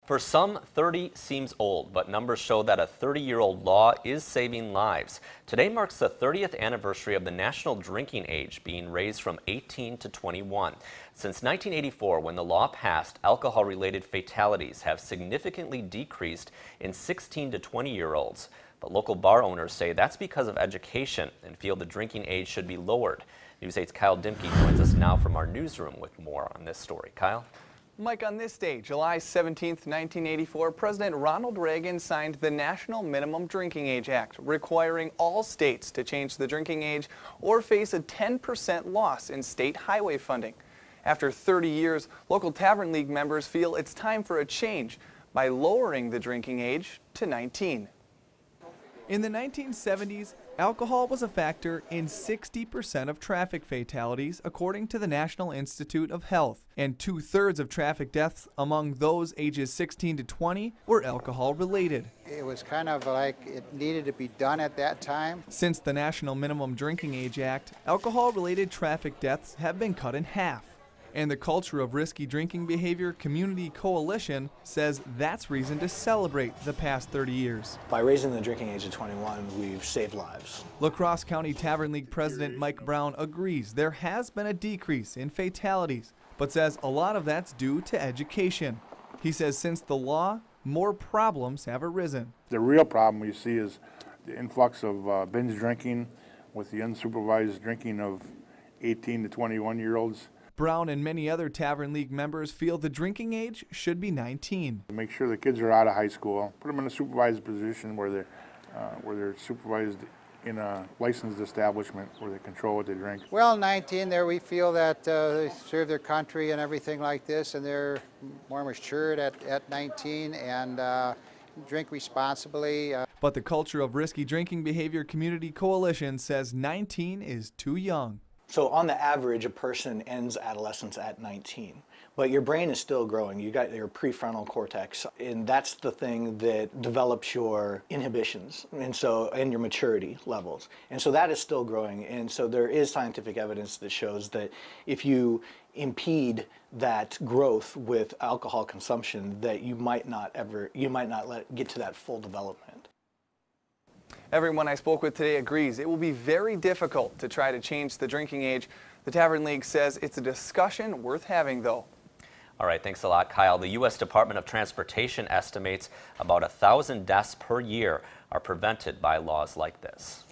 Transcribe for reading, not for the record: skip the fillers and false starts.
For some, 30 seems old, but numbers show that a 30-year-old law is saving lives. Today marks the 30th anniversary of the national drinking age being raised from 18 to 21. Since 1984, when the law passed, alcohol-related fatalities have significantly decreased in 16 to 20-year-olds. But local bar owners say that's because of education and feel the drinking age should be lowered. News 8's Kyle Dimke joins us now from our newsroom with more on this story. Kyle? Mike, on this day, July 17, 1984, President Ronald Reagan signed the National Minimum Drinking Age Act, requiring all states to change the drinking age or face a 10% loss in state highway funding. After 30 years, local Tavern League members feel it's time for a change by lowering the drinking age to 19. In the 1970s, alcohol was a factor in 60% of traffic fatalities, according to the National Institute of Health, and 2/3 of traffic deaths among those ages 16 to 20 were alcohol-related. It was kind of like it needed to be done at that time. Since the National Minimum Drinking Age Act, alcohol-related traffic deaths have been cut in half. And the Culture of Risky Drinking Behavior Community Coalition says that's reason to celebrate the past 30 years. By raising the drinking age to 21, we've saved lives. La Crosse County Tavern League President Mike Brown agrees there has been a decrease in fatalities, but says a lot of that's due to education. He says since the law, more problems have arisen. The real problem we see is the influx of binge drinking with the unsupervised drinking of 18 to 21-year-olds. Brown and many other Tavern League members feel the drinking age should be 19. Make sure the kids are out of high school, put them in a supervised position where they're supervised in a licensed establishment where they control what they drink. Well, 19 there, we feel that they serve their country and everything like this, and they're more matured at 19 and drink responsibly. But the Culture of Risky Drinking Behavior Community Coalition says 19 is too young. So on the average, a person ends adolescence at 19, but your brain is still growing. You got your prefrontal cortex, and that's the thing that develops your inhibitions and your maturity levels. And so that is still growing. And so there is scientific evidence that shows that if you impede that growth with alcohol consumption, that you might not get to that full development. Everyone I spoke with today agrees it will be very difficult to try to change the drinking age. The Tavern League says it's a discussion worth having, though. All right, thanks a lot, Kyle. The U.S. Department of Transportation estimates about 1,000 deaths per year are prevented by laws like this.